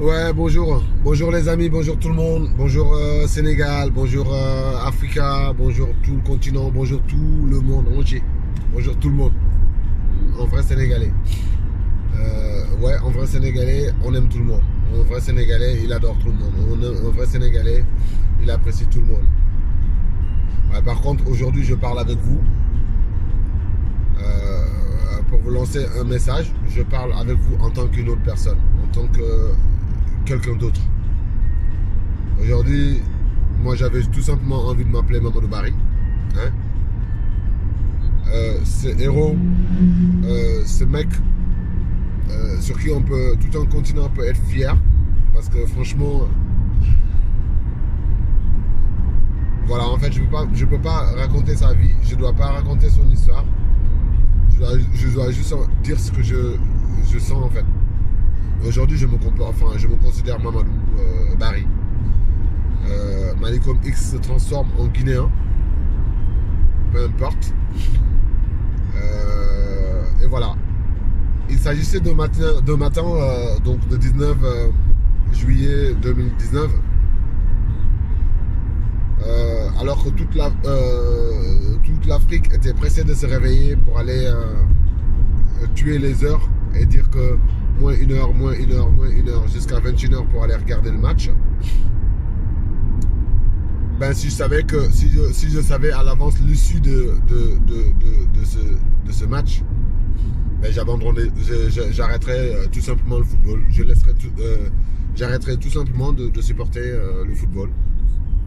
Ouais, bonjour. Bonjour les amis, bonjour tout le monde. Bonjour Sénégal, bonjour Africa, bonjour tout le continent, bonjour tout le monde entier. Bonjour tout le monde. En vrai Sénégalais. Ouais, en vrai Sénégalais, on aime tout le monde. En vrai Sénégalais, il adore tout le monde. En vrai Sénégalais, il apprécie tout le monde. Ouais, par contre, aujourd'hui, je parle avec vous. Pour vous lancer un message, je parle avec vous en tant qu'une autre personne, en tant que quelqu'un d'autre. Aujourd'hui, moi j'avais tout simplement envie de m'appeler Mamadou Barry. Hein? Ce héros, ce mec sur qui on peut, tout un continent peut être fier. Parce que franchement, voilà, en fait, je peux pas raconter sa vie, je dois pas raconter son histoire. Je dois juste dire ce que je sens en fait. Aujourd'hui, je me considère Mamadou Barry. Malcolm X se transforme en Guinéen, peu importe. Et voilà. Il s'agissait d'un matin, donc de 19 juillet 2019, alors que toute l'Afrique était pressée de se réveiller pour aller tuer les heures et dire que moins une heure, moins une heure, moins une heure, jusqu'à 21 heures pour aller regarder le match. Ben, si je savais à l'avance l'issue de ce match, ben, j'arrêterais tout simplement le football. J'arrêterais tout simplement de supporter le football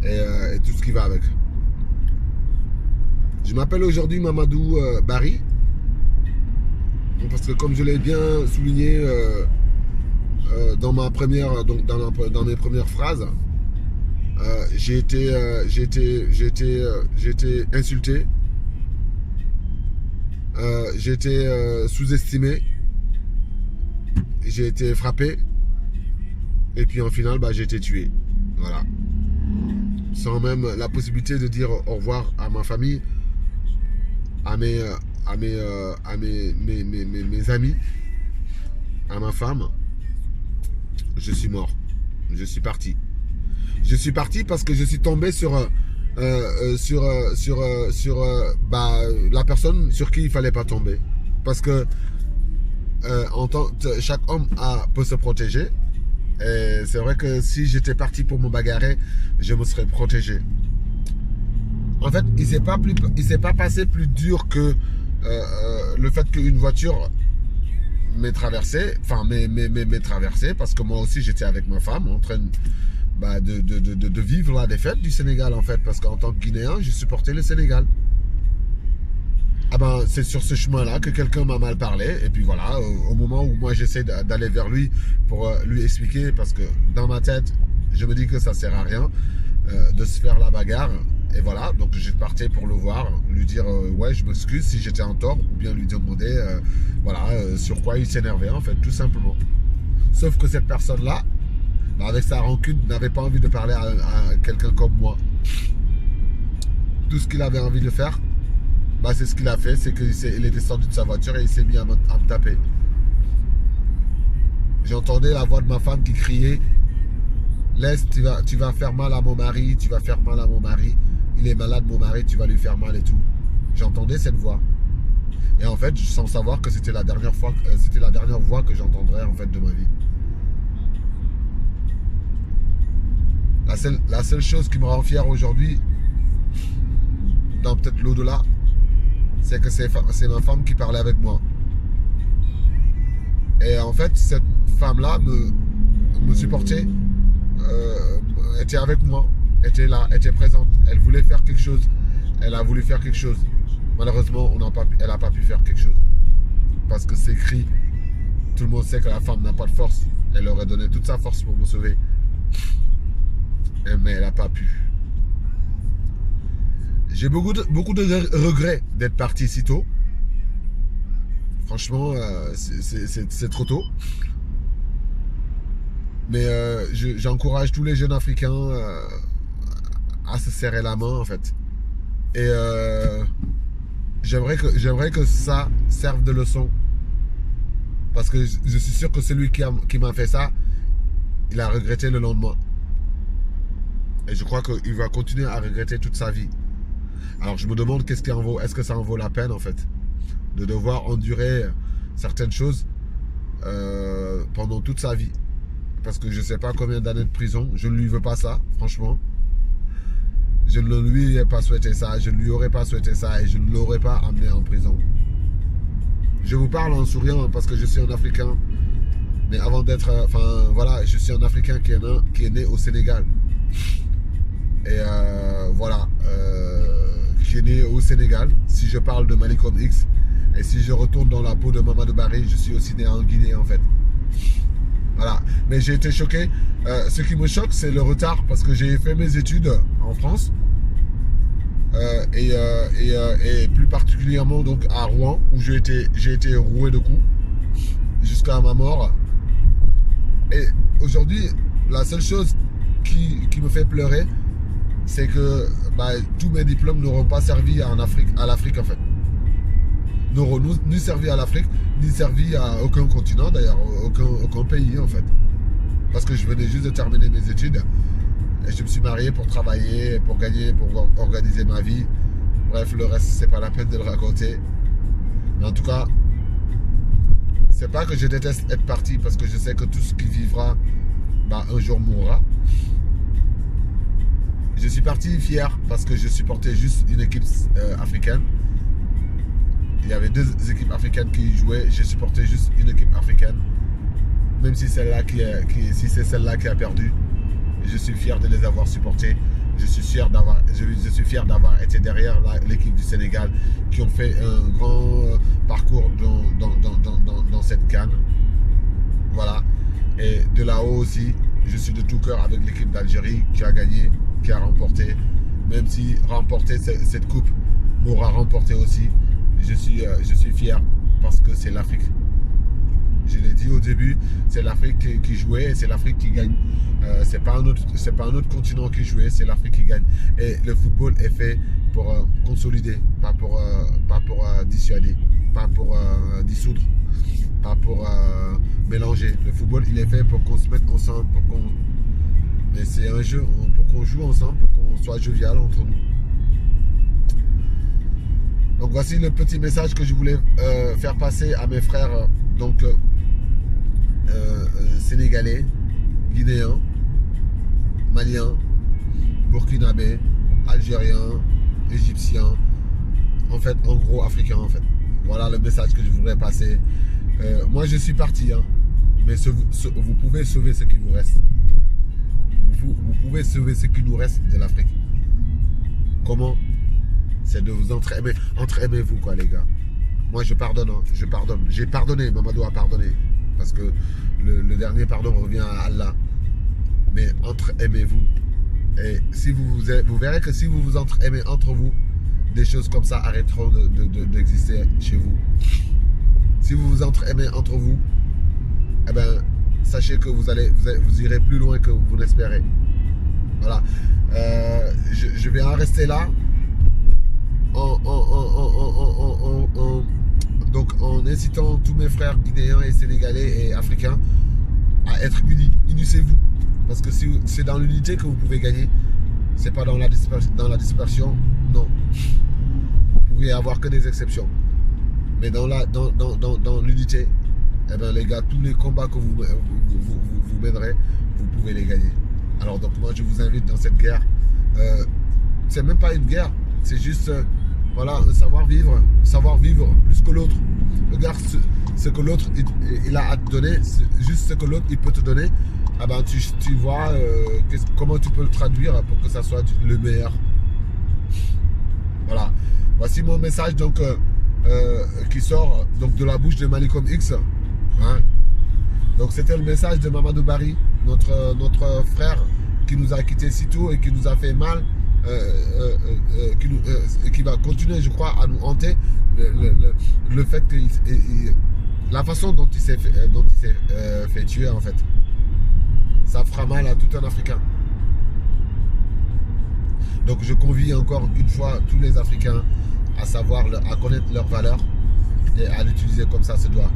et tout ce qui va avec. Je m'appelle aujourd'hui Mamadou Barry, parce que comme je l'ai bien souligné dans mes premières phrases, j'ai été insulté, j'ai été sous-estimé, j'ai été frappé, et puis en final, bah, j'ai été tué. Voilà. Sans même la possibilité de dire au revoir à ma famille, à mes amis, à ma femme. Je suis mort. Je suis parti. Je suis parti parce que je suis tombé sur la personne sur qui il fallait pas tomber. Parce que chaque homme peut se protéger. Et c'est vrai que si j'étais parti pour me bagarrer, je me serais protégé. En fait, il s'est pas passé plus dur que le fait qu'une voiture m'ait traversé, parce que moi aussi j'étais avec ma femme en train de vivre la défaite du Sénégal en fait, parce qu'en tant que Guinéen, j'ai supporté le Sénégal. Ah ben, c'est sur ce chemin-là que quelqu'un m'a mal parlé, et puis voilà, au moment où moi j'essaie d'aller vers lui pour lui expliquer, parce que dans ma tête, je me dis que ça sert à rien de se faire la bagarre, et voilà, donc je partais pour le voir, lui dire ouais, je m'excuse si j'étais en tort, ou bien lui demander sur quoi il s'énervait en fait, tout simplement. Sauf que cette personne-là, avec sa rancune, n'avait pas envie de parler à quelqu'un comme moi. Tout ce qu'il avait envie de faire, c'est ce qu'il a fait, c'est qu'il est descendu de sa voiture et il s'est mis à me taper. J'entendais la voix de ma femme qui criait « Laisse, tu vas faire mal à mon mari, tu vas faire mal à mon mari. Il est malade, mon mari, tu vas lui faire mal et tout. » J'entendais cette voix. Et en fait, sans savoir que c'était la dernière voix que j'entendrais en fait de ma vie. La seule chose qui me rend fier aujourd'hui, dans peut-être l'au-delà, c'est que c'est ma femme qui parlait avec moi. Et en fait, cette femme-là me supportait, était avec moi, était là, était présente. Elle voulait faire quelque chose. Elle a voulu faire quelque chose. Malheureusement, elle n'a pas pu faire quelque chose. Parce que c'est écrit. Tout le monde sait que la femme n'a pas de force. Elle aurait donné toute sa force pour me sauver. Mais elle n'a pas pu. J'ai beaucoup de regrets d'être parti si tôt. Franchement, c'est trop tôt. Mais j'encourage tous les jeunes Africains à se serrer la main en fait. Et j'aimerais que ça serve de leçon. Parce que je suis sûr que celui qui m'a fait ça, il a regretté le lendemain. Et je crois qu'il va continuer à regretter toute sa vie. Alors je me demande qu'est-ce qui en vaut. Est-ce que ça en vaut la peine en fait de devoir endurer certaines choses pendant toute sa vie. Parce que je ne sais pas combien d'années de prison. Je ne lui veux pas ça, franchement. Je ne lui ai pas souhaité ça. Je ne lui aurais pas souhaité ça. Et je ne l'aurais pas amené en prison. Je vous parle en souriant parce que je suis un Africain. Mais avant d'être... Enfin, voilà, je suis un Africain qui est né au Sénégal. Et voilà. Qui est né au Sénégal. Si je parle de Malcolm X. Et si je retourne dans la peau de Mamadou Barry, je suis aussi né en Guinée, en fait. Voilà. Mais j'ai été choqué. Ce qui me choque, c'est le retard. Parce que j'ai fait mes études en France. Et plus particulièrement donc à Rouen, où j'ai été roué de coups jusqu'à ma mort. Et aujourd'hui, la seule chose qui me fait pleurer, c'est que tous mes diplômes n'auront pas servi à l'Afrique en fait. N'auront ni servi à l'Afrique, ni servi à aucun continent d'ailleurs, aucun pays en fait. Parce que je venais juste de terminer mes études. Et je me suis marié pour travailler, pour gagner, pour organiser ma vie. Bref, le reste, c'est pas la peine de le raconter. Mais en tout cas, c'est pas que je déteste être parti parce que je sais que tout ce qui vivra, un jour mourra. Je suis parti fier parce que je supportais juste une équipe africaine. Il y avait deux équipes africaines qui jouaient. Je supportais juste une équipe africaine. Même si c'est celle-là qui a perdu. Je suis fier de les avoir supportés. Je suis fier d'avoir été derrière l'équipe du Sénégal qui ont fait un grand parcours dans cette CAN. Voilà. Et de là-haut aussi, je suis de tout cœur avec l'équipe d'Algérie qui a gagné, qui a remporté. Même si remporter cette coupe m'aura remporté aussi, je suis fier parce que c'est l'Afrique. Je l'ai dit au début, c'est l'Afrique qui jouait et c'est l'Afrique qui gagne. C'est pas un autre continent qui jouait, c'est l'Afrique qui gagne. Et le football est fait pour consolider, pas pour dissuader, pas pour dissoudre, pas pour mélanger. Le football, il est fait pour qu'on se mette ensemble, mais c'est un jeu pour qu'on joue ensemble, pour qu'on soit jovial entre nous. Donc voici le petit message que je voulais faire passer à mes frères sénégalais, guinéens, maliens, burkinabés, algériens, égyptiens, en fait, en gros africains en fait. Voilà le message que je voudrais passer. Moi je suis parti, mais vous pouvez sauver ce qui vous reste. Vous pouvez sauver ce qui nous reste de l'Afrique. Comment? C'est de vous entre-aimer. Entre-aimez-vous quoi les gars. Moi je pardonne, je pardonne. J'ai pardonné, Mamadou a pardonné. Parce que le dernier pardon revient à Allah. Mais entre-aimez-vous. Et si vous verrez que si vous vous entre-aimez entre vous, des choses comme ça arrêteront d'exister chez vous. Si vous vous entre-aimez entre vous, eh ben, sachez que vous irez plus loin que vous l'espérez. Voilà. Je vais en rester là. Donc en incitant tous mes frères guinéens et sénégalais et africains à être unis. Unissez-vous. Parce que c'est dans l'unité que vous pouvez gagner. C'est pas dans la dispersion. Non. Vous pouvez avoir que des exceptions. Mais dans l'unité, eh ben les gars, tous les combats que vous mènerez, vous pouvez les gagner. Alors donc moi je vous invite dans cette guerre. C'est même pas une guerre. C'est juste voilà, savoir vivre plus que l'autre. Regarde ce que l'autre il a à te donner, juste ce que l'autre il peut te donner. Ah ben tu vois comment tu peux le traduire pour que ça soit le meilleur. Voilà. Voici mon message donc qui sort donc de la bouche de Malcolm X. Hein. Donc c'était le message de Mamadou Barry, notre frère qui nous a quittés si tôt et qui nous a fait mal. Qui va continuer, je crois, à nous hanter. Le fait que la façon dont il s'est fait tuer, en fait, ça fera mal à tout un Africain. Donc je convie encore une fois tous les Africains à connaître leurs valeurs et à l'utiliser comme ça se doit.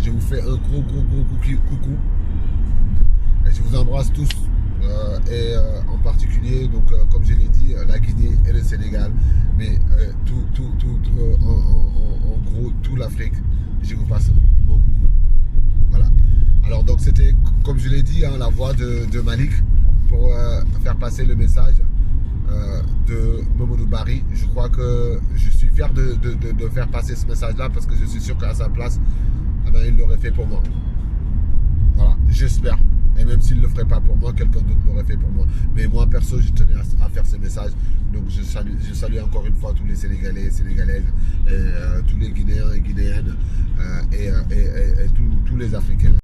Je vous fais un gros coucou. Et Je vous embrasse tous et en particulier, donc, comme je l'ai dit, la Guinée et le Sénégal, mais en gros, toute l'Afrique. Je vous passe mon coucou. Voilà. Alors donc c'était, comme je l'ai dit, hein, la voix de Malik pour faire passer le message de Mamadou Barry. Je crois que je suis fier de faire passer ce message-là parce que je suis sûr qu'à sa place, eh ben, il l'aurait fait pour moi. Voilà, j'espère. Et même s'il ne le ferait pas pour moi, quelqu'un d'autre l'aurait fait pour moi. Mais moi, perso, je tenais à faire ce message. Donc je salue encore une fois tous les Sénégalais, Sénégalaises, et, tous les Guinéens et Guinéennes et tous les Africains.